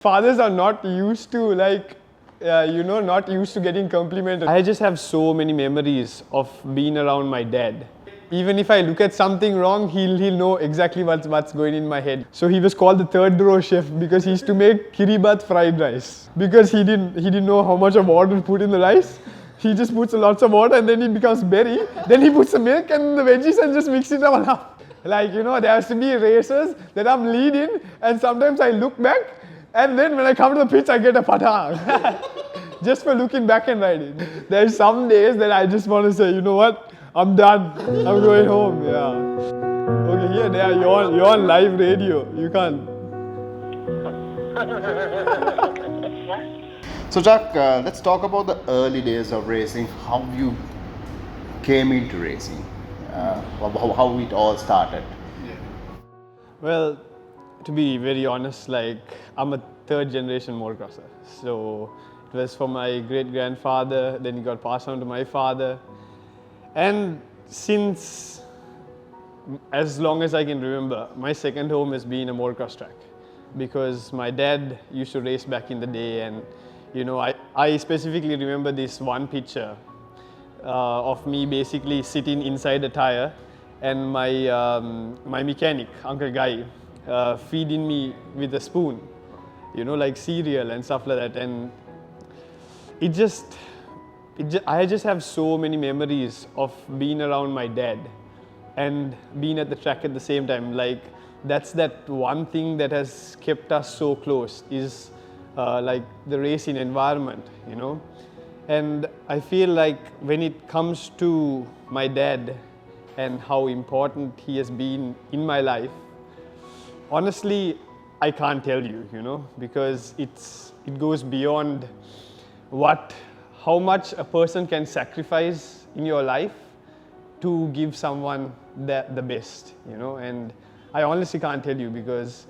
Fathers are not used to not used to getting complimented. I just have so many memories of being around my dad. Even if I look at something wrong, he'll know exactly what's going in my head. So he was called the third row chef because he used to make 𝓕𝓸𝓵𝓵𝓸𝓀 fried rice. Because he didn't know how much of water to put in the rice. He just puts lots of water and then it becomes berry. Then he puts the milk and the veggies and just mix it all up. There has to be races that I'm leading, and sometimes I look back, and then when I come to the pitch, I get a patang. Just for looking back and riding. There's some days that I just want to say, you know what? I'm done. I'm going home. Yeah. Okay, here they are. You're on live radio. You can't. So Jacques, let's talk about the early days of racing. How you came into racing. How it all started. Well, to be very honest, I'm a third generation motocrosser. So it was from my great grandfather, then it got passed on to my father. And since as long as I can remember, my second home has been a motocross track. Because my dad used to race back in the day, and I specifically remember this one picture of me basically sitting inside a tire and my mechanic, Uncle Guy, feeding me with a spoon, like cereal and stuff like that. And I just have so many memories of being around my dad and being at the track at the same time. That's that one thing that has kept us so close is the racing environment, And I feel like when it comes to my dad and how important he has been in my life, honestly, I can't tell you, because it goes beyond how much a person can sacrifice in your life to give someone the best, And I honestly can't tell you because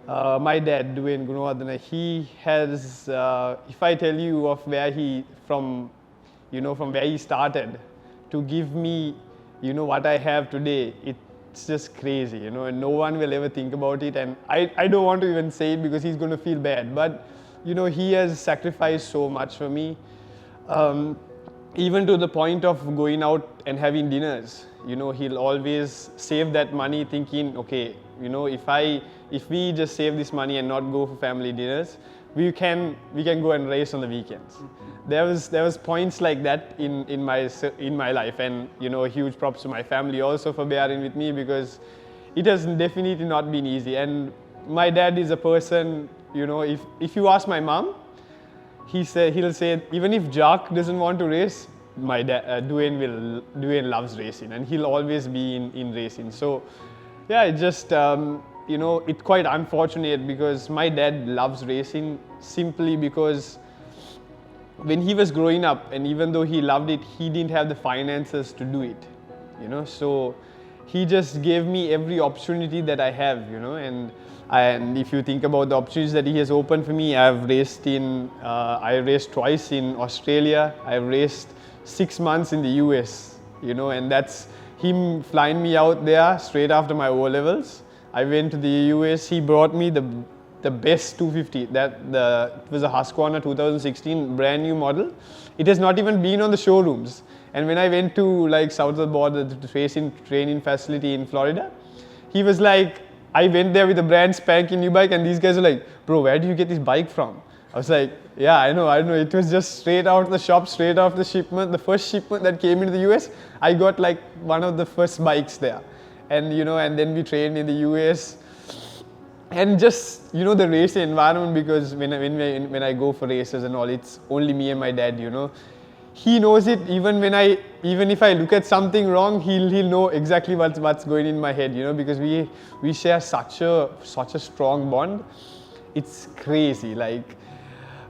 my dad, Jacques Gunawardena, he has, if I tell you of from where he started to give me, what I have today, it's just crazy, and no one will ever think about it. And I don't want to even say it because he's going to feel bad, but, he has sacrificed so much for me, even to the point of going out and having dinners. He'll always save that money thinking, okay, if we just save this money and not go for family dinners, we can go and race on the weekends. There was points like that in my life, and huge props to my family also for bearing with me, because it has definitely not been easy. And my dad is a person, if you ask my mom, he'll say even if Jacques doesn't want to race, my dad Dwayne loves racing, and he'll always be in racing. So yeah, it just it's quite unfortunate because my dad loves racing simply because when he was growing up, and even though he loved it, he didn't have the finances to do it, so he just gave me every opportunity that I have, and if you think about the opportunities that he has opened for me, I raced twice in Australia, I've raced 6 months in the US, and that's him flying me out there straight after my O-levels. I went to the US, he brought me the best 250, it was a Husqvarna 2016 brand new model. It has not even been on the showrooms. And when I went to south of the border, the racing training facility in Florida, he was like, I went there with a brand spanking new bike, and these guys were like, bro, where do you get this bike from? I was like, yeah, I know. It was just straight out of the shop, straight off the shipment. The first shipment that came into the US, I got one of the first bikes there. And and then we trained in the US. And just, the racing environment, because when I go for races and all, it's only me and my dad, He knows it. Even if I look at something wrong, he'll know exactly what's going in my head, because we share such a strong bond. It's crazy.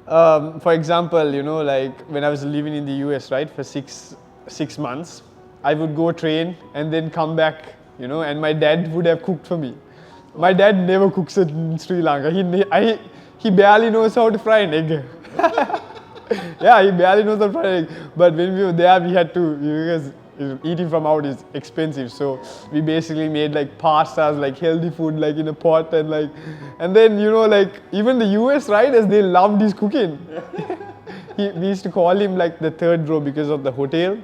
For example, when I was living in the US, right, for six months, I would go train and then come back, and my dad would have cooked for me. My dad never cooks in Sri Lanka. He barely knows how to fry an egg. Yeah, he barely knows how to fry an egg. But when we were there, we had to, because eating from out is expensive. So we basically made like pastas, like healthy food, like in a pot, and then like even the US riders, they loved his cooking. We used to call him like the third row because of the hotel.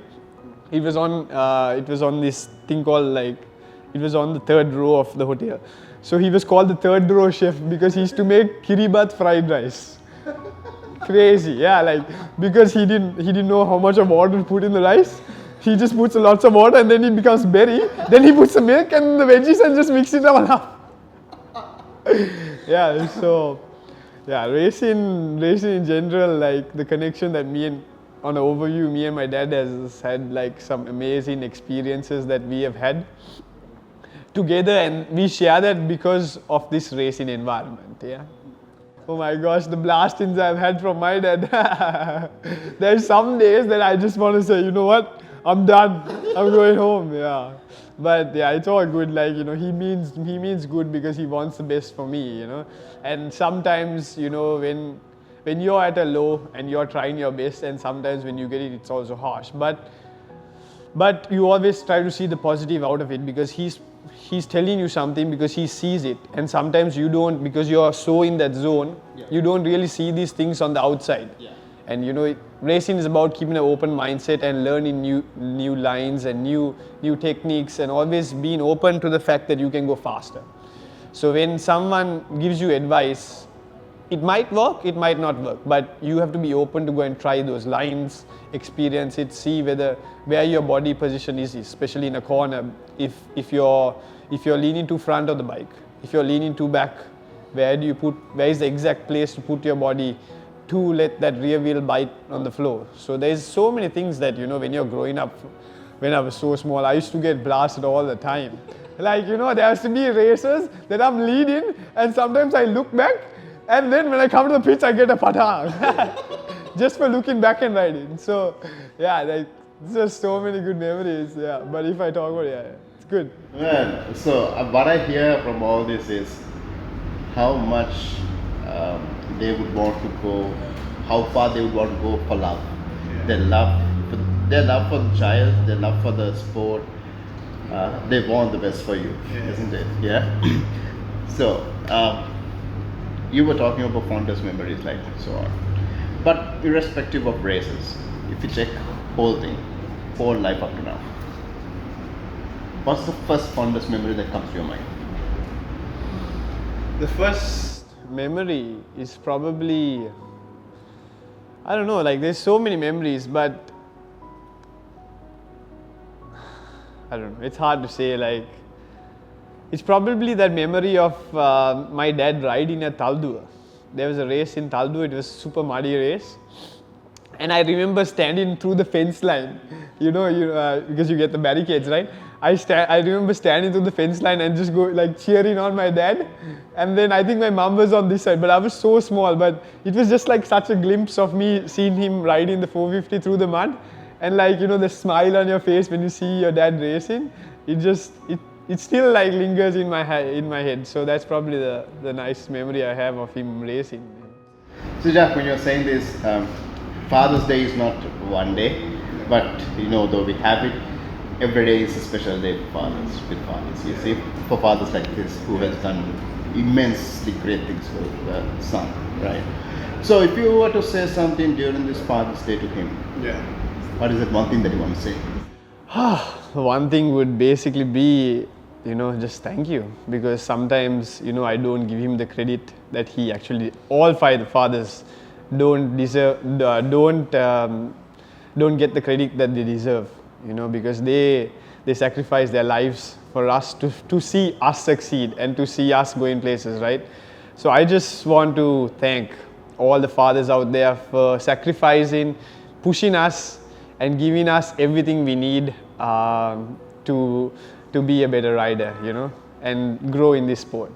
It was on this thing called it was on the third row of the hotel. So he was called the third row chef because he used to make Kiribati fried rice. Crazy, yeah, like because he didn't know how much of water to put in the rice. He just puts lots of water and then it becomes berry. Then he puts the milk and the veggies and just mix it all up. Yeah, so yeah, racing in general, like the connection that me and my dad has had like some amazing experiences that we have had together, and we share that because of this racing environment. Yeah. Oh my gosh, the blastings I've had from my dad. There's some days that I just want to say, you know what, I'm done. I'm going home. Yeah. But yeah, it's all good. Like, he means good because he wants the best for me, And sometimes, when you're at a low and you're trying your best, and sometimes when you get it, it's also harsh. But you always try to see the positive out of it because he's telling you something because he sees it, and sometimes you don't because you're so in that zone. Yeah. You don't really see these things on the outside. Yeah. And racing is about keeping an open mindset and learning new lines and new techniques, and always being open to the fact that you can go faster. So when someone gives you advice, it might work, it might not work, but you have to be open to go and try those lines, experience it, see where your body position is, especially in a corner. If you're leaning too front of the bike, if you're leaning too back, where is the exact place to put your body to let that rear wheel bite on the floor. So there's so many things that when you're growing up. When I was so small, I used to get blasted all the time. Like there has to be races that I'm leading, and sometimes I look back, and then when I come to the pitch, I get a patang. Just for looking back and riding. So yeah, like just so many good memories. Yeah, but if I talk about it, it's good. Well, so what I hear from all this is how much they would want to go, how far they would want to go for love. Yeah. Their love for the child, their love for the sport. They want the best for you, isn't it? Yeah. So you were talking about fondest memories, like so on. But irrespective of races, if you check whole life up to now, what's the first fondest memory that comes to your mind? The first memory is probably, I don't know, like there's so many memories, but I don't know, it's hard to say. Like, it's probably that memory of my dad riding at 𝓙𝓸𝓲. There was a race in 𝓙𝓸𝓲, it was a super muddy race. And I remember standing through the fence line, because you get the barricades, right? I remember standing through the fence line and just go like cheering on my dad. And then I think my mom was on this side, but I was so small, but it was just like such a glimpse of me seeing him riding the 450 through the mud. And like, the smile on your face when you see your dad racing, it still like lingers in my head. So that's probably the nice memory I have of him racing. So Jacques, when you're saying this, Father's Day is not one day, but though we have it, every day is a special day for fathers, with fathers. You see, for fathers like this who has done immensely great things for the son, right? So if you were to say something during this Father's Day to him, what is that one thing that you want to say? One thing would basically be, just thank you, because sometimes, I don't give him the credit that he actually, all five fathers don't deserve, don't get the credit that they deserve, because they sacrifice their lives for us to see us succeed and to see us going places, right? So I just want to thank all the fathers out there for sacrificing, pushing us, and giving us everything we need to be a better rider, and grow in this sport.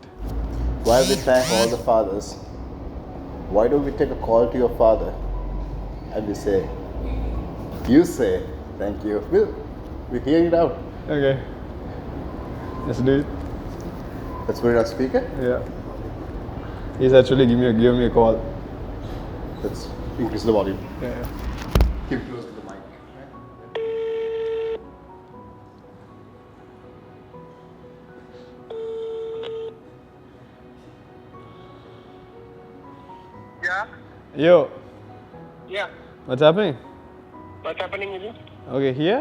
While we thank all the fathers, why don't we take a call to your father and we say, you say thank you. We'll hear it out. Okay. Let's do it. Let's put it on speaker. Yeah. He's actually giving me a call. Let's increase the volume. Yeah. Keep close to the mic. Yeah. Yo, Yeah. what's happening? What's happening with you? Okay, here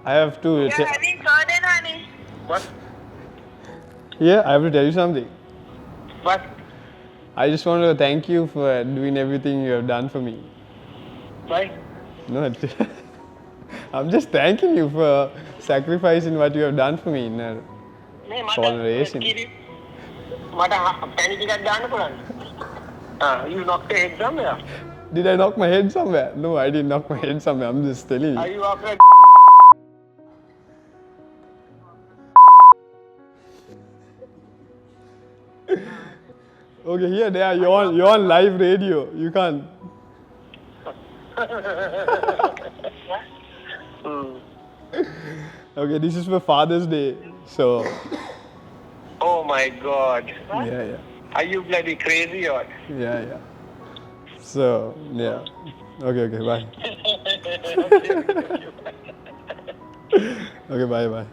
I have to. You're having curd and honey. What? Here I have to tell you something. What? I just want to thank you for doing everything you have done for me. Why? No, I'm just thanking you for sacrificing what you have done for me in මේ Foreign racing. මට පැණි ටිකක් දාන්න පුළුවන්ද? You knocked your head somewhere. Did I knock my head somewhere? No, I didn't knock my head somewhere. I'm just telling Are you. you after Okay, here, there, you're on live radio. You can't. Okay, this is for Father's Day. So, Oh my God. yeah. Are you bloody crazy or? Yeah. So, yeah. Okay, bye. Okay, bye.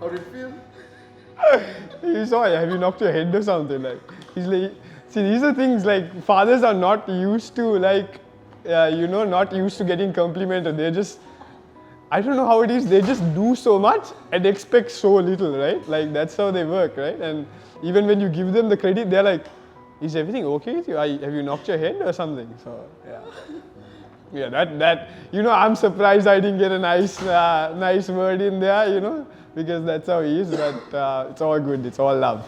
How do you feel? You saw it. Have you knocked your head or something? Like, he's like, see, these are things like fathers are not used to, like, not used to getting complimented. They're just, I don't know how it is. They just do so much and expect so little, right? Like, that's how they work, right? And even when you give them the credit, they're like, is everything okay with you? Have you knocked your head or something? So, yeah. Yeah, that I'm surprised I didn't get a nice word in there, because that's how he is, but it's all good, it's all love.